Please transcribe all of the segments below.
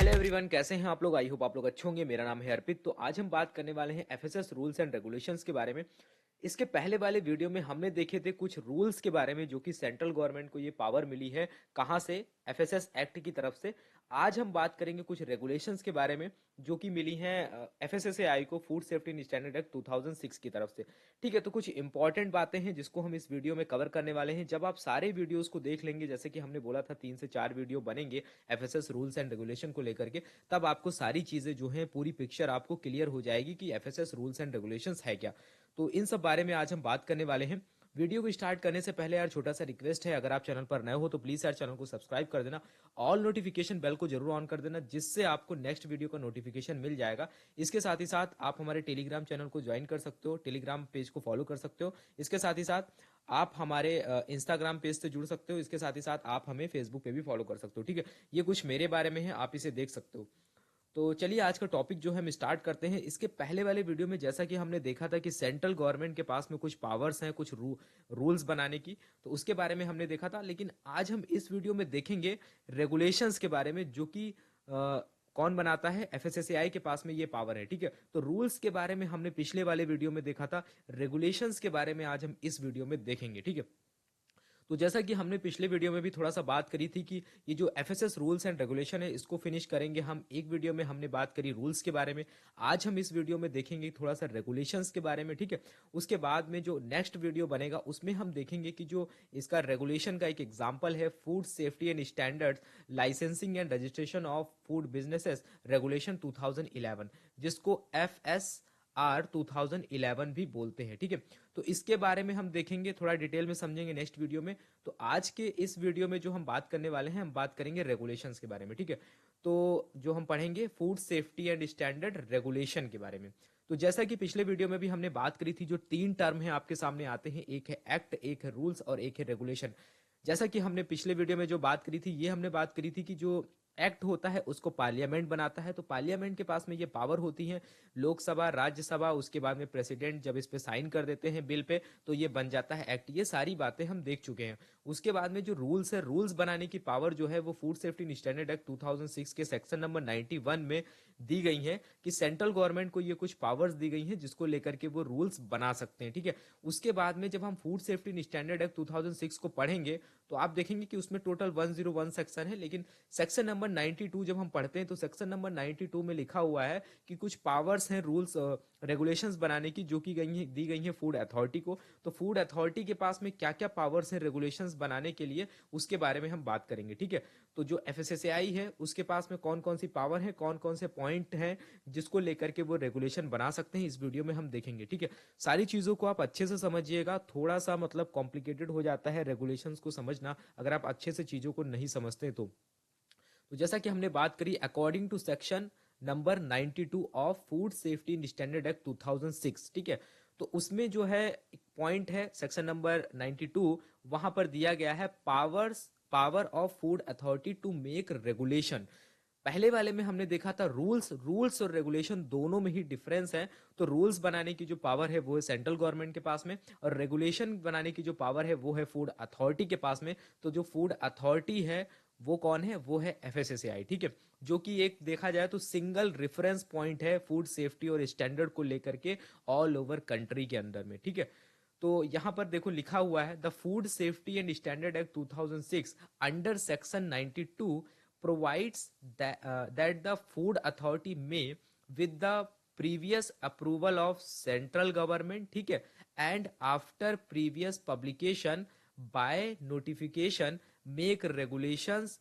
Hello everyone, कैसे हैं आप लोग। आई होप आप लोग अच्छे होंगे। मेरा नाम है अर्पित। तो आज हम बात करने वाले हैं एफएसएस रूल्स एंड रेगुलेशंस के बारे में। इसके पहले वाले वीडियो में हमने देखे थे कुछ रूल्स के बारे में जो कि सेंट्रल गवर्नमेंट को ये पावर मिली है, कहां से, एफएसएस एक्ट की तरफ से। आज हम बात करेंगे कुछ रेगुलेशंस के बारे में जो कि मिली हैं एफएसएसएआई को, food safety and standard act 2006 की तरफ से। ठीक है, तो कुछ इंपॉर्टेंट बातें हैं जिसको हम इस वीडियो में कवर करने वाले हैं। जब आप सारे वीडियोस को देख लेंगे, जैसे कि हमने बोला था 3 से 4 वीडियो बनेंगे एफएसएस रूल्स एंड रेगुलेशन को लेकर के, तब आपको सारी चीजें जो हैं, पूरी पिक्चर आपको क्लियर हो जाएगी कि एफएसएस रूल्स एंड रेगुलेशंस है क्या। तो इन सब बारे में आज हम बात करने वाले हैं। वीडियो को स्टार्ट करने से पहले यार छोटा सा रिक्वेस्ट है, अगर आप चैनल पर नए हो तो प्लीज यार चैनल को सब्सक्राइब कर देना, ऑल नोटिफिकेशन बेल को जरूर ऑन कर देना, जिससे आपको नेक्स्ट वीडियो का नोटिफिकेशन मिल जाएगा। इसके साथ ही साथ आप हमारे टेलीग्राम चैनल को ज्वाइन कर सकते हो, टेलीग्राम पेज को फॉलो कर सकते हो। इसके साथ ही साथ आप हमारे इंस्टाग्राम पेज से जुड़ सकते हो। इसके साथ ही साथ आप हमें फेसबुक पे भी फॉलो कर सकते हो। ठीक है, ये कुछ मेरे बारे में है, आप इसे देख सकते हो। तो चलिए आज का टॉपिक जो है हम स्टार्ट करते हैं। इसके पहले वाले वीडियो में जैसा कि हमने देखा था कि सेंट्रल गवर्नमेंट के पास में कुछ पावर्स हैं, कुछ रूल्स बनाने की, तो उसके बारे में हमने देखा था। लेकिन आज हम इस वीडियो में देखेंगे रेगुलेशंस के बारे में, जो कि कौन बनाता है, एफएसएसएआई के पास में ये पावर है। ठीक है, तो रूल्स के बारे में हमने पिछले वाले वीडियो में देखा था, रेगुलेशंस के बारे में आज हम इस वीडियो में देखेंगे। ठीक है, तो जैसा कि हमने पिछले वीडियो में भी थोड़ा सा बात करी थी कि ये जो एफएसएस रूल्स एंड रेगुलेशन है, इसको फिनिश करेंगे हम। एक वीडियो में हमने बात करी रूल्स के बारे में, आज हम इस वीडियो में देखेंगे थोड़ा सा रेगुलेशंस के बारे में। ठीक है, उसके बाद में जो नेक्स्ट वीडियो बनेगा उसमें हम देखेंगे कि जो इसका रेगुलेशन का एक एग्जाम्पल है, food safety and standards licensing and registration of food businesses regulation 2011, जिसको FSR 2011 भी बोलते हैं। ठीक है, तो इसके बारे में हम देखेंगे, थोड़ा डिटेल में समझेंगे नेक्स्ट वीडियो में। तो आज के इस वीडियो में जो हम बात करने वाले हैं, हम बात करेंगे रेगुलेशंस के बारे में। ठीक है, तो जो हम पढ़ेंगे food safety and standard regulation के बारे में। तो जैसा कि पिछले वीडियो में भी हमने बात करी थी, जो 3 टर्म है आपके सामने आते हैं, एक है एक्ट, एक है रूल्स और एक है रेगुलेशन। जैसा कि हमने पिछले वीडियो में जो बात करी थी, ये हमने बात करी थी कि जो एक्ट होता है उसको पार्लियामेंट बनाता है। तो पार्लियामेंट के पास में ये पावर होती है, लोकसभा, राज्यसभा, उसके बाद में प्रेसिडेंट जब इस पे साइन कर देते हैं बिल पे, तो ये बन जाता है एक्ट। ये सारी बातें हम देख चुके हैं। उसके बाद में जो रूल्स है, रूल्स बनाने की पावर जो है वो food safety and standard act 2006 के सेक्शन नंबर 91 में दी गई है कि सेंट्रल गवर्नमेंट को ये कुछ पावर्स दी गई हैं जिसको लेकर के वो रूल्स बना सकते हैं। ठीक है, उसके बाद में जब हम food safety and standard act 2006 को पढ़ेंगे तो आप देखेंगे कि उसमें टोटल 101 सेक्शन है, लेकिन सेक्शन नंबर 92 जब हम पढ़ते हैं तो सेक्शन नंबर 92 में लिखा हुआ है कि कुछ पावर्स हैं रूल्स रेगुलेशंस बनाने की, जो की दी गई हैं फूड अथॉरिटी को। तो फूड अथॉरिटी के पास में क्या क्या पावर्स हैं रेगुलेशंस बनाने के लिए, उसके बारे में हम बात करेंगे। ठीक है, तो जो एफएसएसएआई है उसके पास में कौन कौन सी पावर है, कौन कौन से पॉइंट हैं जिसको लेकर के वो रेगुलेशन बना सकते हैं, इस वीडियो में हम देखेंगे। ठीक है, सारी चीजों को आप अच्छे से समझिएगा। थोड़ा सा मतलब कॉम्प्लिकेटेड हो जाता है रेगुलेशंस को समझना अगर आप अच्छे से चीजों को नहीं समझते तो जैसा कि हमने बात करी, according to section number 92 of food safety and standard act 2006। ठीक है, तो उसमें जो है एक पॉइंट है सेक्शन नंबर 92, वहां पर दिया गया है power of food authority to make regulation. पहले वाले में हमने देखा था रूल्स और रेगुलेशन दोनों में ही डिफरेंस है। तो रूल्स बनाने की जो पावर है वो है सेंट्रल गवर्नमेंट के पास में, और रेगुलेशन बनाने की जो पावर है वो है फूड अथॉरिटी के पास में। तो जो फूड अथॉरिटी है वो कौन है, वो है एफएसएसएआई। ठीक है, जो कि एक देखा जाए तो सिंगल रेफरेंस पॉइंट है फूड सेफ्टी और स्टैंडर्ड को लेकर के ऑल ओवर कंट्री के अंदर में। ठीक है, तो यहां पर देखो लिखा हुआ है, the food safety and standard act 2006 under section 92 provides that the food authority may, with the previous approval of central government, ठीक है, and after previous publication by notification, make regulations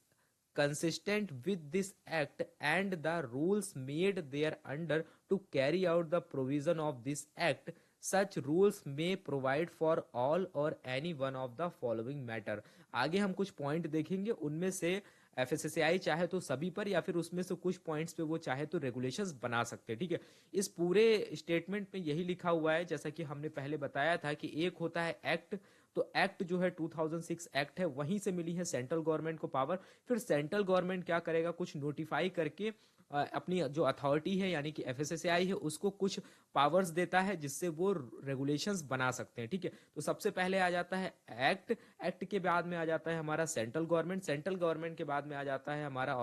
consistent with this act and the rules made thereunder to carry out the provision of this act. Such rules may provide for all or any one of the following matter. आगे हम कुछ point देखेंगे, उनमें से FSSAI चाहे तो सभी पर, या फिर उसमें से कुछ पॉइंट्स पे वो चाहे तो रेगुलेशंस बना सकते हैं। ठीक है, इस पूरे स्टेटमेंट में यही लिखा हुआ है, जैसा कि हमने पहले बताया था कि एक होता है एक्ट। तो एक्ट जो है 2006 एक्ट है, वहीं से मिली है सेंट्रल गवर्नमेंट को पावर। फिर सेंट्रल गवर्नमेंट क्या करेगा, कुछ नोटिफाई करके अपनी जो अथॉरिटी है यानी कि एफएसएसएआई है उसको कुछ पावर्स देता है जिससे वो रेगुलेशंस बना सकते हैं। ठीक है, तो सबसे पहले आ जाता है एक्ट, एक्ट के बाद में आ जाता है हमारा सेंट्रल गवर्नमेंट, सेंट्रल गवर्नमेंट के बाद में आ जाता है हमारा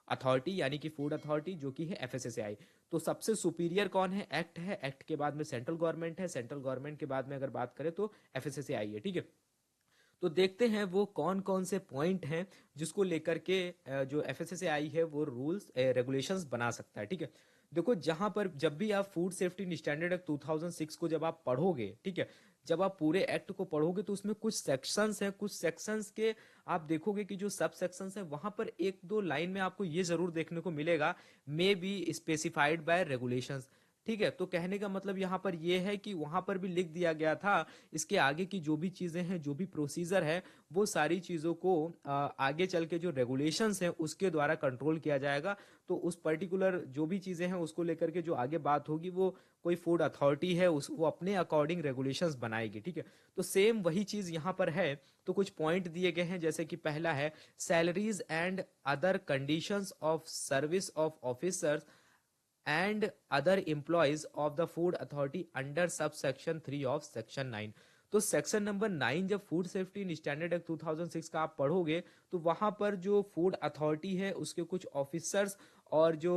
अथॉरिटी यानी कि फूड अथॉरिटी, जो कि है एफएसएसएआई। तो सबसे सुपीरियर कौन है? एक्ट है, एक्ट के बाद में सेंट्रल गवर्नमेंट है, सेंट्रल गवर्नमेंट के बाद में अगर बात करें तो एफएसएसएआई है, ठीक है। तो देखते हैं वो कौन कौन से पॉइंट हैं जिसको लेकर के जो एफएसएसएआई है वो रूल्स रेगुलेशंस बना सकता है, ठीक है। देखो, जहां पर जब भी आप फूड सेफ्टी स्टैंडर्ड एक्ट 2006 को जब आप पढ़ोगे, ठीक है, जब आप पूरे एक्ट को पढ़ोगे तो उसमें कुछ सेक्शंस हैं, कुछ सेक्शंस के आप देखोगे कि जो सब सेक्शंस हैं वहां पर एक दो लाइन में आपको ये जरूर देखने को मिलेगा, मे बी स्पेसिफाइड बाय रेगुलेशंस, ठीक है। तो कहने का मतलब यहाँ पर यह है कि वहां पर भी लिख दिया गया था इसके आगे की जो भी चीजें हैं, जो भी प्रोसीजर है, वो सारी चीजों को आगे चल के जो रेगुलेशंस हैं उसके द्वारा कंट्रोल किया जाएगा। तो उस पर्टिकुलर जो भी चीजें हैं उसको लेकर के जो आगे बात होगी वो कोई फूड अथॉरिटी है उस वो अपने अकॉर्डिंग रेगुलेशंस बनाएगी, ठीक है। तो सेम वही चीज यहाँ पर है। तो कुछ पॉइंट दिए गए हैं, जैसे कि पहला है salaries and other conditions of service of officers and other employees of the food authority under subsection 3 of section 9। तो सेक्शन नंबर 9 जब फूड सेफ्टी स्टैंडर्ड एक्ट 2006 का आप पढ़ोगे तो वहां पर जो फूड अथॉरिटी है उसके कुछ ऑफिसर्स और जो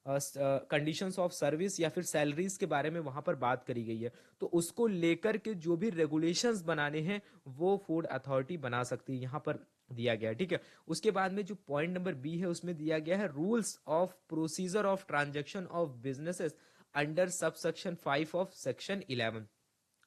कंडीशंस ऑफ सर्विस या फिर सैलरीज के बारे में वहां पर बात करी गई है। तो उसको लेकर के जो भी रेगुलेशंस बनाने हैं वो फूड अथॉरिटी बना सकती है, यहाँ पर दिया गया है, ठीक है। उसके बाद में जो पॉइंट नंबर बी है उसमें दिया गया है rules of procedure of transaction of businesses under sub section 5 of section 11।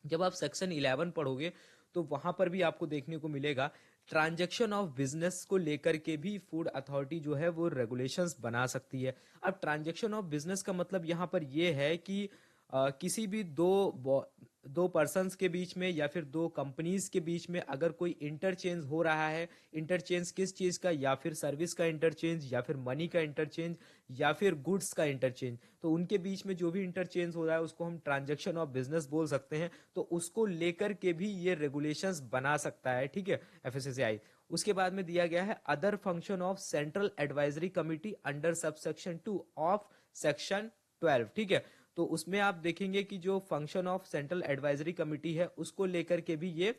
जब आप सेक्शन 11 पढ़ोगे तो वहां पर भी आपको देखने को मिलेगा ट्रांजैक्शन ऑफ बिजनेस को लेकर के भी फूड अथॉरिटी जो है वो रेगुलेशंस बना सकती है। अब ट्रांजैक्शन ऑफ बिजनेस का मतलब यहाँ पर ये है कि किसी भी दो पर्सन्स के बीच में या फिर दो कंपनीज के बीच में अगर कोई इंटरचेंज हो रहा है, इंटरचेंज किस चीज का, या फिर सर्विस का इंटरचेंज या फिर मनी का इंटरचेंज या फिर गुड्स का इंटरचेंज, तो उनके बीच में जो भी इंटरचेंज हो रहा है उसको हम ट्रांजैक्शन ऑफ बिजनेस बोल सकते हैं। तो उसको लेकर के भी ये रेगुलेशंस बना सकता है, ठीक है, एफएसएसएआई। उसके बाद में दिया गया है other function of central advisory committee under subsection 2 of section 12, ठीक है। तो उसमें आप देखेंगे कि जो function of central advisory committee है उसको लेकर के भी ये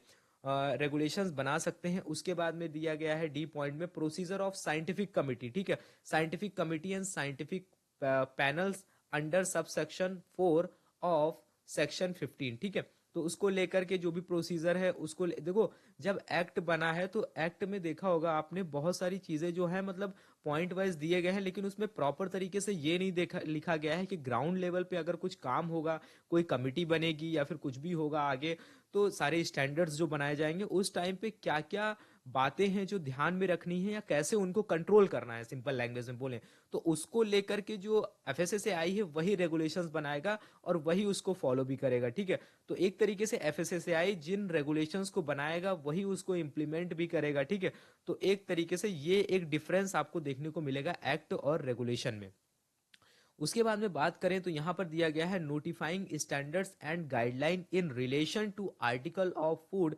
रेगुलेशंस बना सकते हैं। उसके बाद में दिया गया है डी पॉइंट में प्रोसीजर ऑफ साइंटिफिक कमिटी, ठीक है, scientific committee and scientific panels under sub section 4 of section 15, ठीक है। तो उसको लेकर के जो भी प्रोसीजर है उसको देखो, जब एक्ट बना है तो एक्ट में देखा होगा आपने बहुत सारी चीजें जो है मतलब पॉइंट वाइज दिए गए हैं, लेकिन उसमें प्रॉपर तरीके से ये नहीं देखा लिखा गया है कि ग्राउंड लेवल पे अगर कुछ काम होगा, कोई कमिटी बनेगी या फिर कुछ भी होगा आगे, तो सारे स्टैंडर्ड्स जो बनाए जाएंगे उस टाइम पे क्या क्या बातें हैं जो ध्यान में रखनी है या कैसे उनको कंट्रोल करना है, सिंपल लैंग्वेज में बोले तो उसको लेकर के जो एफएसएसएआई है वही रेगुलेशंस बनाएगा और वही उसको फॉलो भी करेगा, ठीक है। तो एक तरीके से एफएसएसएआई जिन रेगुलेशंस को बनाएगा वही उसको इम्प्लीमेंट भी करेगा, ठीक है। तो एक तरीके से ये एक डिफरेंस आपको देखने को मिलेगा एक्ट और रेगुलेशन में। उसके बाद में बात करें तो यहां पर दिया गया है notifying standards and guideline in relation to article of food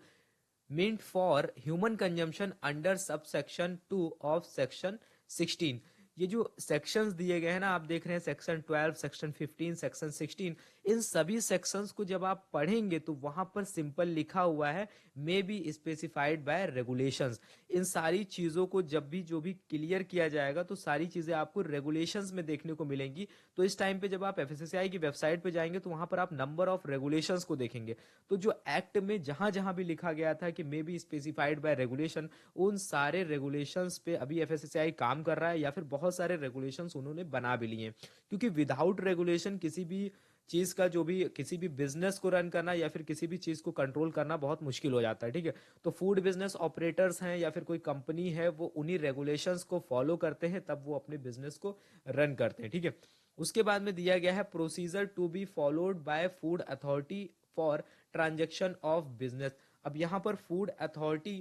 meant for human consumption under subsection 2 of section 16। ये जो सेक्शंस दिए गए हैं ना, आप देख रहे हैं सेक्शन 12, सेक्शन 15, सेक्शन 16, इन सभी सेक्शंस को जब आप पढ़ेंगे तो वहां पर सिंपल लिखा हुआ है may be specified by regulations. इन सारी चीजों को जब भी जो भी क्लियर किया जाएगा तो सारी चीजें आपको रेगुलेशंस में देखने को मिलेंगी। तो इस टाइम पे जब आप एफएसएसएआई की वेबसाइट पे जाएंगे तो वहां पर आप नंबर ऑफ रेगुलेशंस को देखेंगे। तो जो एक्ट में जहां जहां भी लिखा गया था कि मे बी स्पेसिफाइड बाय रेगुलेशन, उन सारे रेगुलेशंस पे अभी एफएसएसएआई काम कर रहा है या फिर बहुत सारे रेगुलेशंस उन्होंने बना भी लिए हैं। क्योंकि विदाउट रेगुलेशन किसी भी चीज का जो भी किसी भी बिजनेस को रन करना या फिर किसी भी चीज को कंट्रोल करना बहुत मुश्किल हो जाता है, ठीक है। तो फूड बिजनेस ऑपरेटर्स हैं या फिर कोई कंपनी है वो उन्हीं रेगुलेशंस को फॉलो करते हैं तब वो अपने बिजनेस को रन करते हैं, ठीक है। उसके बाद में दिया गया है procedure to be followed by food authority for transaction of business. अब यहाँ पर food authority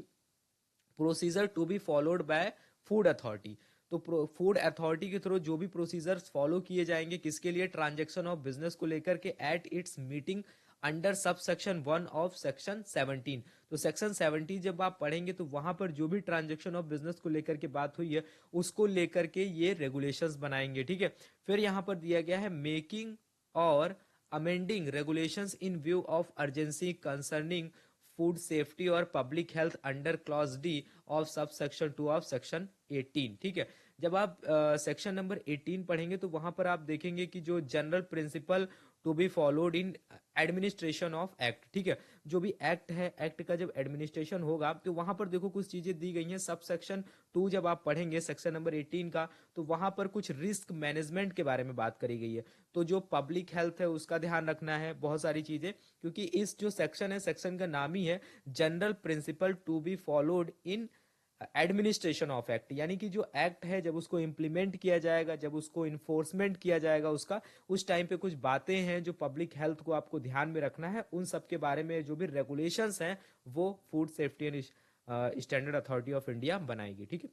procedure to be followed by food authority, तो फूड अथॉरिटी के थ्रू जो भी प्रोसीजर्स फॉलो किए जाएंगे किसके लिए, ट्रांजैक्शन ऑफ बिजनेस को लेकर के at its meeting under sub section 1 of section 17। तो सेक्शन 17 जब आप पढ़ेंगे तो वहां पर जो भी ट्रांजैक्शन ऑफ बिजनेस को लेकर के बात हुई है उसको लेकर के ये रेगुलेशंस बनाएंगे, ठीक है। फिर यहाँ पर दिया गया है मेकिंग और amending regulations in view of urgency concerning food safety और public health under clause D of sub section 2 of section 18, ठीक है। जब आप सेक्शन नंबर 18 पढ़ेंगे तो वहां पर आप देखेंगे कि जो general principle to be followed in administration of act, ठीक है, जो भी एक्ट है, एक्ट का जब एडमिनिस्ट्रेशन होगा तो वहां पर देखो कुछ चीजें दी गई हैं। सब सेक्शन 2 जब आप पढ़ेंगे सेक्शन नंबर 18 का, तो वहां पर कुछ रिस्क मैनेजमेंट के बारे में बात करी गई है। तो जो पब्लिक हेल्थ है उसका ध्यान रखना है, बहुत सारी चीजें, क्योंकि इस जो सेक्शन है, सेक्शन का नाम ही है general principle to be followed in administration of act, यानी कि जो एक्ट है जब उसको इम्प्लीमेंट किया जाएगा, जब उसको इन्फोर्समेंट किया जाएगा उसका, उस टाइम पे कुछ बातें हैं जो पब्लिक हेल्थ को आपको ध्यान में रखना है, उन सब के बारे में जो भी रेगुलेशंस हैं वो food safety and standard authority of India बनाएगी, ठीक है।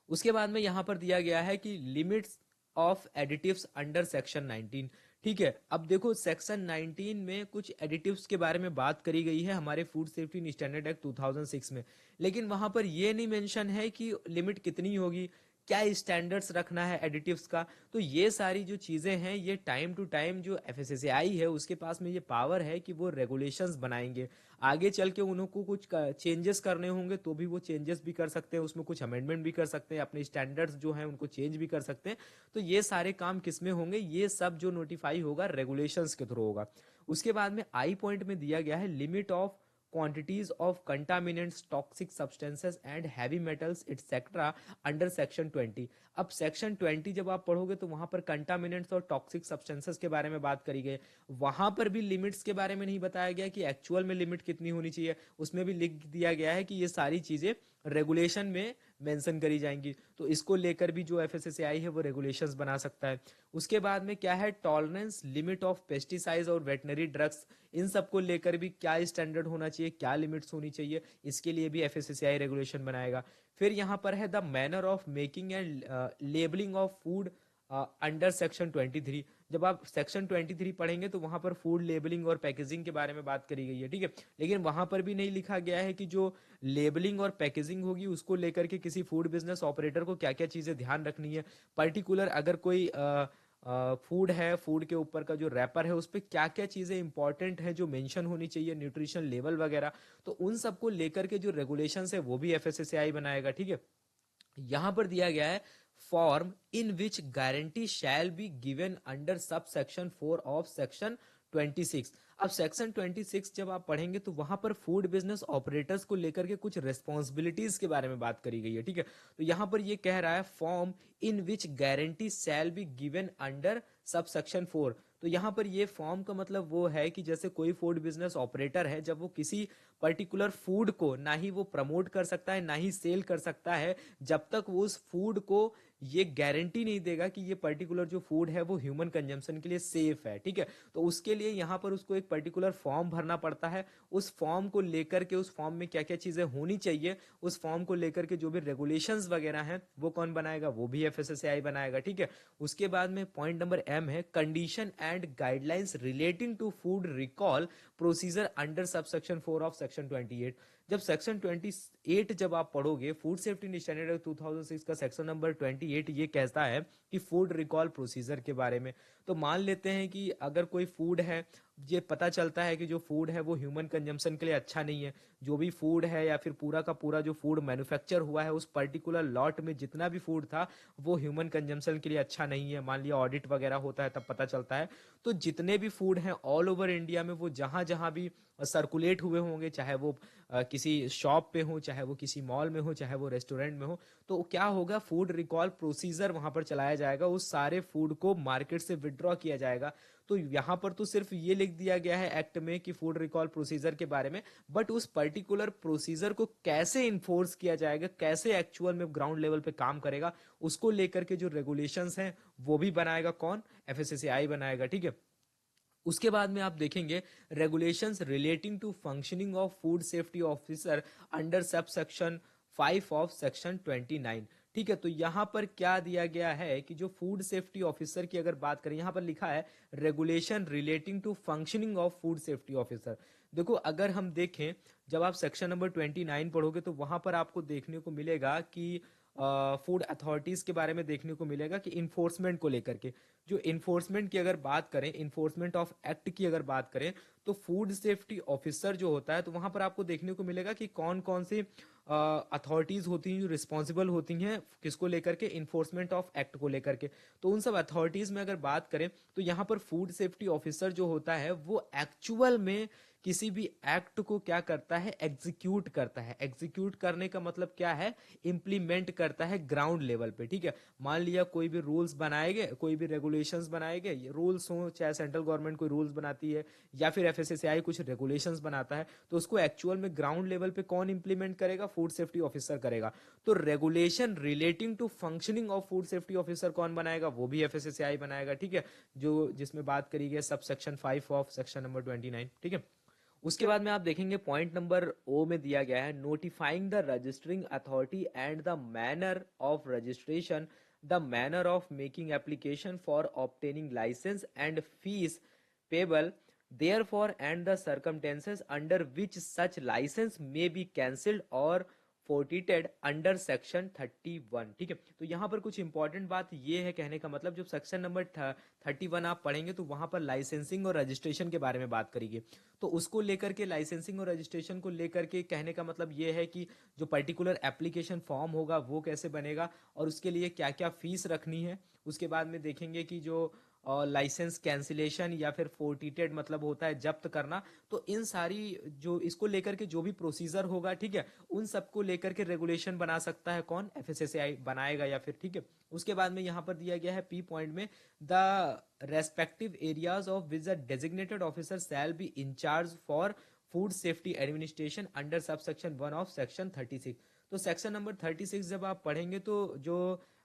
उसके बाद में यहाँ पर दिया गया है कि limits of additives under section 19, ठीक है। अब देखो सेक्शन 19 में कुछ एडिटिव्स के बारे में बात करी गई है हमारे food safety and standard act 2006 में, लेकिन वहां पर ये नहीं मेंशन है कि लिमिट कितनी होगी, क्या स्टैंडर्ड्स रखना है एडिटिव्स का। तो ये सारी जो चीजें हैं ये टाइम टू टाइम जो एफएसएसएआई है उसके पास में ये पावर है कि वो रेगुलेशंस बनाएंगे। आगे चल के उनको कुछ चेंजेस करने होंगे तो भी वो चेंजेस भी कर सकते हैं, उसमें कुछ अमेंडमेंट भी कर सकते हैं, अपने स्टैंडर्ड्स जो हैं उनको चेंज भी कर सकते हैं। तो ये सारे काम किसमें होंगे, ये सब जो नोटिफाई होगा रेगुलेशंस के थ्रू होगा। उसके बाद में आई पॉइंट में दिया गया है limit of quantities of contaminants, toxic substances and heavy metals etc under section 20। अब सेक्शन 20 जब आप पढ़ोगे तो वहां पर कंटामिनेंट्स और टॉक्सिक सब्सटेंसेस के बारे में बात करी गई। वहां पर भी लिमिट्स के बारे में नहीं बताया गया कि एक्चुअल में लिमिट कितनी होनी चाहिए, उसमें भी लिख दिया गया है कि ये सारी चीजें रेगुलेशन में मेंशन करी जाएंगी। तो इसको लेकर भी जो एफएसएसएआई है वो रेगुलेशंस बना सकता है। उसके बाद में क्या है, टॉलरेंस लिमिट ऑफ पेस्टिसाइड्स और वेटनरी ड्रग्स, इन सब को लेकर भी क्या स्टैंडर्ड होना चाहिए, क्या लिमिट्स होनी चाहिए, इसके लिए भी एफएसएसएआई रेगुलेशन बनाएगा। फिर यहाँ पर है the manner of making and labelling of food under section 23। जब आप सेक्शन 23 पढ़ेंगे तो वहां पर फूड लेबलिंग और पैकेजिंग के बारे में बात करी गई है, ठीक है। लेकिन वहां पर भी नहीं लिखा गया है कि जो लेबलिंग और पैकेजिंग होगी उसको लेकर के किसी फूड बिजनेस ऑपरेटर को क्या क्या चीजें ध्यान रखनी है। पर्टिकुलर अगर कोई फूड है, फूड के ऊपर का जो रैपर है उस पर क्या क्या चीजें इंपॉर्टेंट है जो मेंशन होनी चाहिए, न्यूट्रिशन लेवल वगैरह, तो उन सबको लेकर के जो रेगुलेशंस है वो भी एफएसएसएआई बनाएगा, ठीक है। यहां पर दिया गया है form in which guarantee shall be given under sub section 4 of section 26। अब सेक्शन 26 जब आप पढ़ेंगे तो वहां पर फूड बिजनेस ऑपरेटर्स को लेकर के कुछ रेस्पॉन्सिबिलिटीज के बारे में बात करी गई है, ठीक है। तो यहां पर ये कह रहा है form in which guarantee shall be given under sub section 4। तो यहाँ पर ये फॉर्म का मतलब वो है कि जैसे कोई फूड बिजनेस ऑपरेटर है, जब वो किसी पर्टिकुलर फूड को ना ही वो प्रमोट कर सकता है ना ही सेल कर सकता है जब तक वो उस फूड को ये गारंटी नहीं देगा कि ये पर्टिकुलर जो फूड है वो ह्यूमन कंजम्पशन के लिए सेफ है, ठीक है। तो उसके लिए यहाँ पर उसको एक पर्टिकुलर फॉर्म भरना पड़ता है। उस फॉर्म को लेकर के, उस फॉर्म में क्या क्या चीजें होनी चाहिए, उस फॉर्म को लेकर के जो भी रेगुलेशंस वगैरह हैं वो कौन बनाएगा, वो भी एफएसएसएआई बनाएगा, ठीक है। उसके बाद में पॉइंट नंबर एम है condition and guidelines relating to food recall procedure under subsection 4 of section 28। जब सेक्शन 28 जब आप पढ़ोगे, food safety and standard act 2006 का सेक्शन नंबर 28 ये कहता है कि फूड रिकॉल प्रोसीजर के बारे में। तो मान लेते हैं कि अगर कोई फूड है, ये पता चलता है कि जो फूड है वो ह्यूमन कंजम्पशन के लिए अच्छा नहीं है, जो भी फूड है या फिर पूरा का पूरा जो फूड मैन्युफैक्चर हुआ है उस पर्टिकुलर लॉट में जितना भी फूड था वो ह्यूमन कंजम्पशन के लिए अच्छा नहीं है, मान लिया ऑडिट वगैरह होता है तब पता चलता है। तो जितने भी फूड हैं ऑल ओवर इंडिया में वो जहां जहां भी सर्कुलेट हुए होंगे, चाहे वो किसी शॉप पे हो, चाहे वो किसी मॉल में हो, चाहे वो रेस्टोरेंट में हो, तो क्या होगा, फूड रिकॉल प्रोसीजर वहां पर चलाया जाएगा, उस सारे फूड को मार्केट से विड्रॉ किया जाएगा। तो यहां पर तो सिर्फ ये लिख दिया गया है एक्ट में कि फूड रिकॉल प्रोसीजर के बारे में, बट उस पर्टिकुलर प्रोसीजर को कैसे इन्फोर्स किया जाएगा, कैसे एक्चुअल में ग्राउंड लेवल पे काम करेगा, उसको लेकर के जो रेगुलेशंस हैं वो भी बनाएगा कौन, एफएसएसएआई बनाएगा, ठीक है। उसके बाद में आप देखेंगे regulations relating to functioning of food safety officer under sub section 5 of section 29, ठीक है। तो यहां पर क्या दिया गया है कि जो फूड सेफ्टी ऑफिसर की अगर बात करें, यहां पर लिखा है regulation relating to functioning of food safety officer. देखो अगर हम देखें, जब आप सेक्शन नंबर 29 पढ़ोगे तो वहां पर आपको देखने को मिलेगा कि फूड अथॉरिटीज के बारे में देखने को मिलेगा कि इन्फोर्समेंट को लेकर के, जो इन्फोर्समेंट की अगर बात करें, इन्फोर्समेंट ऑफ एक्ट की अगर बात करें, तो फूड सेफ्टी ऑफिसर जो होता है, तो वहां पर आपको देखने को मिलेगा कि कौन कौन सी अथॉरिटीज होती हैं जो रिस्पॉन्सिबल होती हैं किसको लेकर के, इन्फोर्समेंट ऑफ एक्ट को लेकर के। तो उन सब अथॉरिटीज में अगर बात करें तो यहाँ पर फूड सेफ्टी ऑफिसर जो होता है वो एक्चुअल में किसी भी एक्ट को क्या करता है, एग्जीक्यूट करता है। एग्जीक्यूट करने का मतलब क्या है, इंप्लीमेंट करता है ग्राउंड लेवल पे, ठीक है। मान लिया कोई भी रूल्स बनाए गए, कोई भी रेगुलेशंस बनाए गए, रूल्स हो चाहे सेंट्रल गवर्नमेंट कोई रूल्स बनाती है या फिर एफएसएसएआई कुछ रेगुलेशंस बनाता है, तो उसको एक्चुअल में ग्राउंड लेवल पे कौन इंप्लीमेंट करेगा, फूड सेफ्टी ऑफिसर करेगा। तो regulation relating to functioning of food safety officer कौन बनाएगा, वो भी एफएसएसएआई बनाएगा, ठीक है। जो जिसमें बात करी गई सब सेक्शन 5 ऑफ सेक्शन नंबर 29, ठीक है। उसके बाद में आप देखेंगे पॉइंट नंबर ओ में दिया गया है, notifying the registering authority and the manner of registration, the manner of making application for obtaining licence and fees payable therefore and the circumstances under which such license may be cancelled or forfeited under section 31, ठीक है। तो यहाँ पर कुछ important बात ये है, कहने का मतलब जब सेक्शन नंबर 31 आप पढ़ेंगे तो वहां पर लाइसेंसिंग और रजिस्ट्रेशन के बारे में बात करेंगे। तो उसको लेकर के, लाइसेंसिंग और रजिस्ट्रेशन को लेकर के कहने का मतलब ये है कि जो पर्टिकुलर एप्लीकेशन फॉर्म होगा वो कैसे बनेगा और उसके लिए क्या क्या फीस रखनी है। उसके बाद में देखेंगे कि जो लाइसेंस कैंसिलेशन या फिर फोर्टिटेड मतलब होता है जब्त करना, तो इन सारी जो इसको लेकर के जो भी प्रोसीजर होगा, ठीक है, उन सबको लेकर के रेगुलेशन बना सकता है कौन, एफएसएसएआई बनाएगा या फिर, ठीक है। उसके बाद में यहाँ पर दिया गया है पी पॉइंट में, the respective areas of which the designated officer shall be incharge for food safety administration under sub section 1 of section 36। तो सेक्शन नंबर 36 जब आप पढ़ेंगे तो जो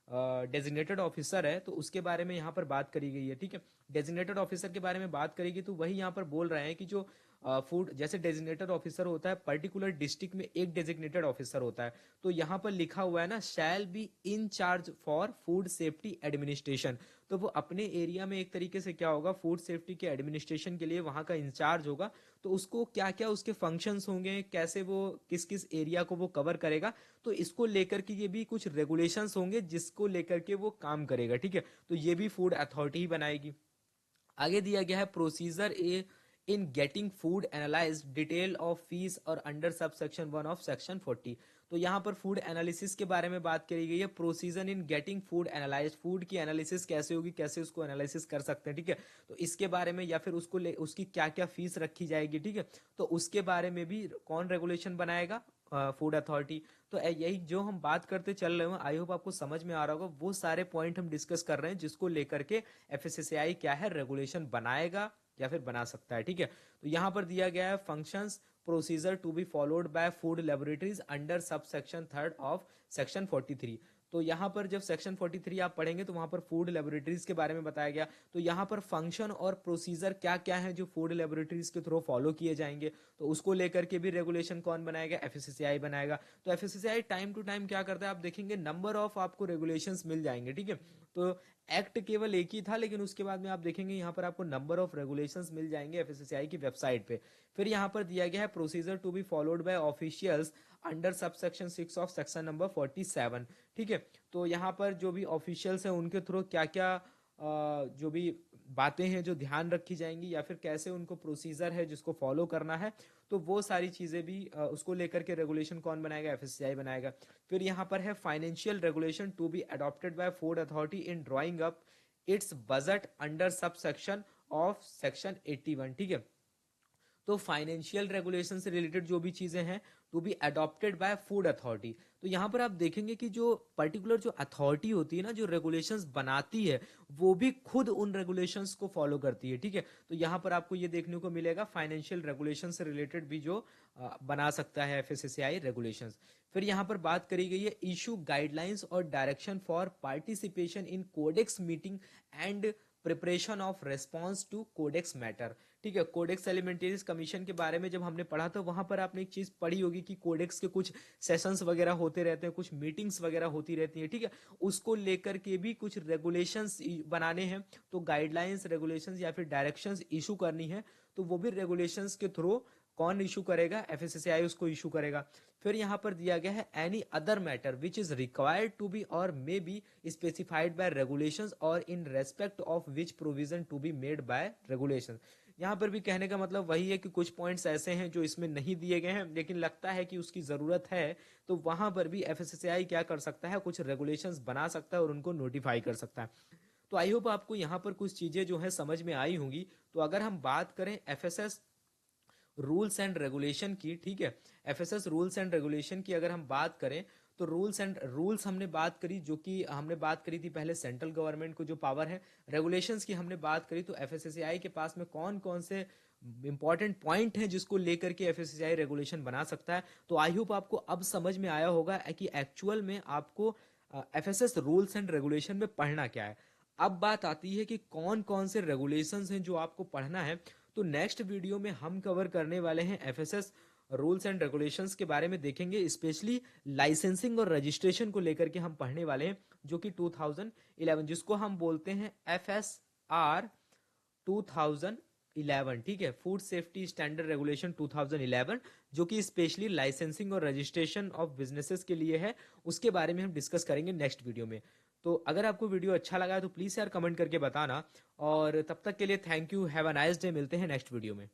डेजिग्नेटेड ऑफिसर है तो उसके बारे में यहाँ पर बात करी गई है, ठीक है। डेजिग्नेटेड ऑफिसर के बारे में बात करेगी तो वही यहाँ पर बोल रहे हैं कि जो फूड, जैसे डेजिग्नेटेड ऑफिसर होता है पर्टिकुलर डिस्ट्रिक्ट में एक डेजिग्नेटेड ऑफिसर होता है, तो यहाँ पर लिखा हुआ है ना, shall be in charge for food safety administration. तो वो अपने एरिया में एक तरीके से क्या होगा, फूड सेफ्टी के एडमिनिस्ट्रेशन के लिए वहां का इंचार्ज होगा। तो उसको क्या क्या उसके फंक्शंस होंगे, कैसे वो किस किस एरिया को वो कवर करेगा, तो इसको लेकर के ये भी कुछ रेगुलेशंस होंगे जिसको लेकर के वो काम करेगा, ठीक है। तो ये भी फूड अथॉरिटी ही बनाएगी। आगे दिया गया है procedure a in getting food analyse detail of fees और under sub section 1 of section 40। तो यहाँ पर फूड एनालिसिस के बारे में बात करी गई है, प्रोसीजर इन गेटिंग फूड एनालाइज, फूड की एनालिसिस कैसे होगी, कैसे उसको एनालिसिस कर सकते हैं, ठीक है। तो इसके बारे में या फिर उसको उसकी क्या क्या फीस रखी जाएगी, ठीक है। तो उसके बारे में भी कौन रेगुलेशन बनाएगा, फूड अथॉरिटी। तो यही जो हम बात करते चल रहे हो, आई होप आपको समझ में आ रहा होगा, वो सारे पॉइंट हम डिस्कस कर रहे हैं जिसको लेकर के एफएसएसएआई क्या है, रेगुलेशन बनाएगा या फिर बना सकता है, ठीक है। तो यहां पर दिया गया है functions procedure to be followed by food laboratories under sub section 3 of section 43। तो यहाँ पर जब सेक्शन 43 आप पढ़ेंगे तो वहां पर फूड लेबोरेटरीज के बारे में बताया गया। तो यहाँ पर फंक्शन और प्रोसीजर क्या क्या है जो फूड लेबोरेटरीज के थ्रू फॉलो किए जाएंगे, तो उसको लेकर के भी रेगुलेशन कौन बनाएगा, एफएसएसएआई बनाएगा। तो एफएसएसएआई टाइम टू टाइम क्या करता है, आप देखेंगे नंबर ऑफ आपको रेगुलेशंस मिल जाएंगे, ठीक है। तो एक्ट केवल एक ही था, लेकिन उसके बाद में आप देखेंगे यहाँ पर आपको नंबर ऑफ रेगुलेशंस मिल जाएंगे एफएसएसएआई की वेबसाइट पे। फिर यहाँ पर दिया गया है procedure to be followed by officials under sub section 6 of section number 47, ठीक है। तो यहाँ पर जो भी ऑफिशियल्स हैं उनके थ्रू क्या क्या जो भी बातें हैं जो ध्यान रखी जाएंगी या फिर कैसे उनको प्रोसीजर है जिसको फॉलो करना है, तो वो सारी चीजें भी उसको लेकर के रेगुलेशन कौन बनाएगा, एफएससीआई बनाएगा। फिर यहाँ पर है financial regulation to be adopted by food authority in drawing up its budget under sub section of section 81, ठीक है। तो फाइनेंशियल रेगुलेशन से रिलेटेड जो भी चीजें हैं to be adopted by food authority. तो यहाँ पर आप देखेंगे कि जो पर्टिकुलर जो अथॉरिटी होती है ना, जो रेगुलेशंस बनाती है, वो भी खुद उन रेगुलेशंस को फॉलो करती है, ठीक है। तो यहाँ पर आपको ये देखने को मिलेगा फाइनेंशियल रेगुलेशन से रिलेटेड भी जो बना सकता है एफएससीआई रेगुलेशंस। फिर यहाँ पर बात करी गई है इशू गाइडलाइंस और direction for participation in codex meeting and preparation of response to codex matter, ठीक है। कोडेक्स एलिमेंटेरियस कमीशन के बारे में जब हमने पढ़ा था, वहां पर आपने एक चीज पढ़ी होगी कि कोडेक्स के कुछ सेशंस वगैरह होते रहते हैं, कुछ मीटिंग्स वगैरह होती रहती हैं, ठीक है। उसको लेकर के भी कुछ रेगुलेशंस बनाने हैं, तो गाइडलाइंस, रेगुलेशंस या फिर डायरेक्शंस इशू करनी है, तो वो भी रेगुलेशंस के थ्रू कौन इशू करेगा? एफएसएसएआई उसको इशू करेगा। फिर यहाँ पर दिया गया है any other matter which is required to be और may be specified by regulations और in respect of which provision to be made by regulation. यहाँ पर भी कहने का मतलब वही है कि कुछ पॉइंट्स ऐसे हैं जो इसमें नहीं दिए गए हैं लेकिन लगता है कि उसकी ज़रूरत है, तो वहां पर भी एफएसएसएआई क्या कर सकता है, कुछ रेगुलेशंस बना सकता है और उनको नोटिफाई कर सकता है। तो आई होप आपको यहाँ पर कुछ चीज़ें जो है समझ में आई होंगी। तो अगर हम बात करें एफएसएस रूल्स एंड रेगुलेशन की, ठीक है, एफएसएस रूल्स एंड रेगुलेशन की अगर हम बात करें तो रूल्स हमने बात करी, जो कि हमने बात करी थी पहले सेंट्रल गवर्नमेंट को जो पावर है। रेगुलेशंस की हमने बात करी तो एफएसएसएआई के पास में कौन कौन से इंपॉर्टेंट पॉइंट हैं जिसको लेकर के एफएसएसएआई रेगुलेशन बना सकता है। तो आई होप आपको अब समझ में आया होगा कि एक्चुअल में आपको एफएसएस रूल्स एंड रेगुलेशन में पढ़ना क्या है। अब बात आती है कि कौन कौन से रेगुलेशंस हैं जो आपको पढ़ना है। तो नेक्स्ट वीडियो में हम कवर करने वाले हैं एफएसएस रूल्स एंड रेगुलेशंस के बारे में देखेंगे, स्पेशली लाइसेंसिंग और रजिस्ट्रेशन को लेकर के हम पढ़ने वाले हैं, जो कि 2011 जिसको हम बोलते हैं एफएसआर 2011, ठीक है, फूड सेफ्टी स्टैंडर्ड रेगुलेशन 2011, जो कि स्पेशली लाइसेंसिंग और रजिस्ट्रेशन ऑफ बिजनेसेस के लिए है। उसके बारे में हम डिस्कस करेंगे नेक्स्ट वीडियो में। तो अगर आपको वीडियो अच्छा लगा है तो प्लीज़ यार कमेंट करके बताना, और तब तक के लिए thank you, have a nice day, मिलते हैं नेक्स्ट वीडियो में।